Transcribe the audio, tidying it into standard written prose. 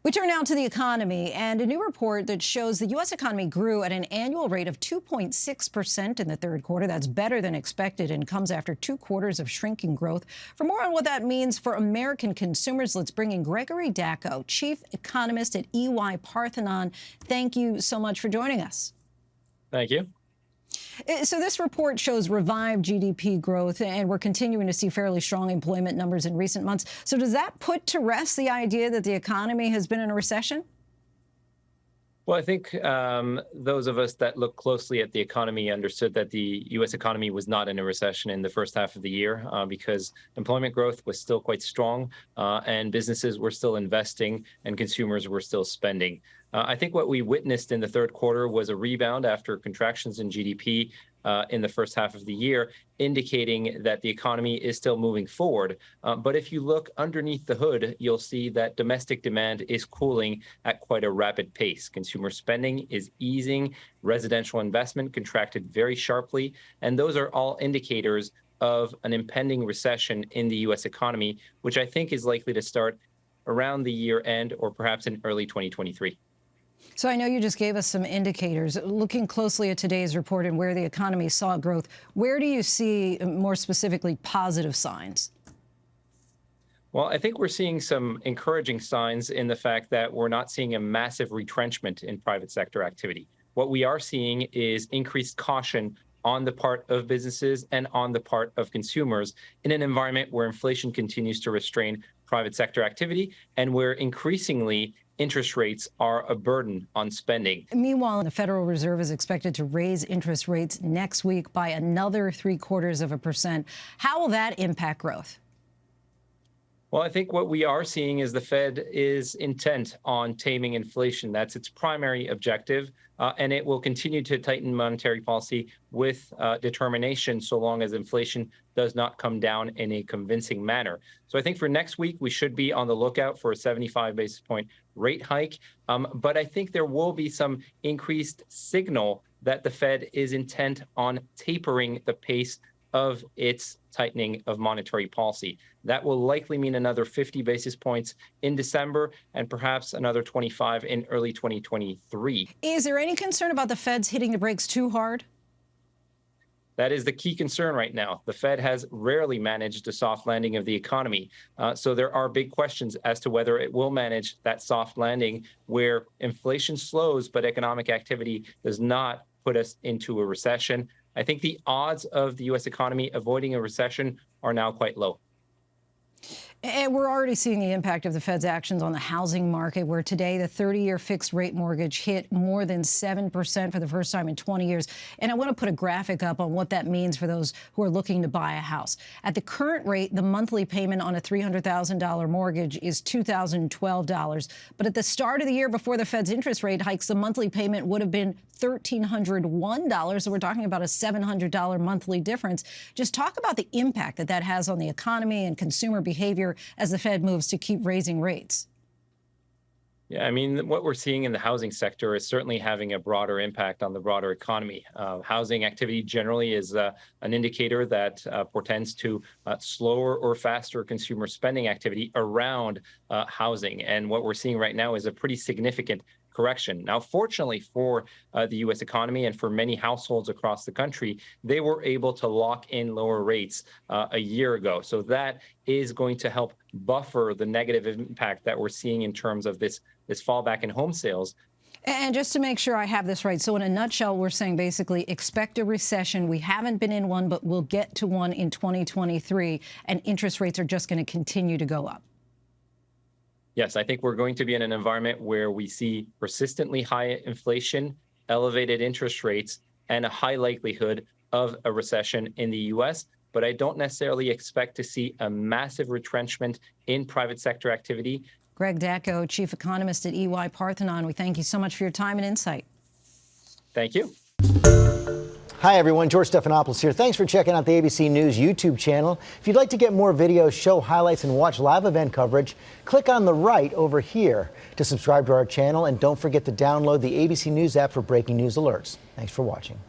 We turn now to the economy and a new report that shows the U.S. economy grew at an annual rate of 2.6% in the third quarter. That's better than expected and comes after 2 quarters of shrinking growth. For more on what that means for American consumers, let's bring in Gregory Daco, chief economist at EY-Parthenon. Thank you so much for joining us. Thank you. So this report shows revived GDP growth, and we're continuing to see fairly strong employment numbers in recent months. So does that put to rest the idea that the economy has been in a recession? Well, I think those of us that look closely at the economy understood that the U.S. economy was not in a recession in the first half of the year because employment growth was still quite strong and businesses were still investing and consumers were still spending. I think what we witnessed in the third quarter was a rebound after contractions in GDP in the first half of the year, indicating that the economy is still moving forward. But if you look underneath the hood, you'll see that domestic demand is cooling at quite a rapid pace. Consumer spending is easing, residential investment contracted very sharply, and those are all indicators of an impending recession in the U.S. economy, which I think is likely to start around the year end or perhaps in early 2023. So I know you just gave us some indicators. Looking closely at today's report and where the economy saw growth, where do you see more specifically positive signs? Well, I think we're seeing some encouraging signs in the fact that we're not seeing a massive retrenchment in private sector activity. What we are seeing is increased caution on the part of businesses and on the part of consumers in an environment where inflation continues to restrain private sector activity and where increasingly interest rates are a burden on spending. Meanwhile, the Federal Reserve is expected to raise interest rates next week by another 0.75%. How will that impact growth? Well, I think what we are seeing is the Fed is intent on taming inflation. That's its primary objective, and it will continue to tighten monetary policy with determination so long as inflation does not come down in a convincing manner. So I think for next week, we should be on the lookout for a 75 basis point rate hike. But I think there will be some increased signal that the Fed is intent on tapering the pace of its tightening of monetary policy. That will likely mean another 50 basis points in December and perhaps another 25 in early 2023. Is there any concern about the Fed's hitting the brakes too hard? That is the key concern right now. The Fed has rarely managed a soft landing of the economy. So there are big questions as to whether it will manage that soft landing where inflation slows, but economic activity does not put us into a recession. I think the odds of the U.S. economy avoiding a recession are now quite low. And we're already seeing the impact of the Fed's actions on the housing market, where today the 30-year fixed-rate mortgage hit more than 7% for the first time in 20 years. And I want to put a graphic up on what that means for those who are looking to buy a house. At the current rate, the monthly payment on a $300,000 mortgage is $2,012. But at the start of the year, before the Fed's interest rate hikes, the monthly payment would have been $1,301. So we're talking about a $700 monthly difference. Just talk about the impact that that has on the economy and consumer behavior as the Fed moves to keep raising rates. Yeah, I mean, what we're seeing in the housing sector is certainly having a broader impact on the broader economy. Housing activity generally is an indicator that portends to slower or faster consumer spending activity around housing. And what we're seeing right now is a pretty significant correction. Now, fortunately for the U.S. economy and for many households across the country, they were able to lock in lower rates a year ago. So that is going to help buffer the negative impact that we're seeing in terms of this fallback in home sales. And just to make sure I have this right, so in a nutshell, we're saying basically expect a recession. We haven't been in one, but we'll get to one in 2023, and interest rates are just going to continue to go up. Yes, I think we're going to be in an environment where we see persistently high inflation, elevated interest rates, and a high likelihood of a recession in the U.S. But I don't necessarily expect to see a massive retrenchment in private sector activity. Greg Daco, chief economist at EY-Parthenon, we thank you so much for your time and insight. Thank you. Hi, everyone. George Stephanopoulos here. Thanks for checking out the ABC News YouTube channel. If you'd like to get more videos, show highlights, and watch live event coverage, click on the right over here to subscribe to our channel. And don't forget to download the ABC News app for breaking news alerts. Thanks for watching.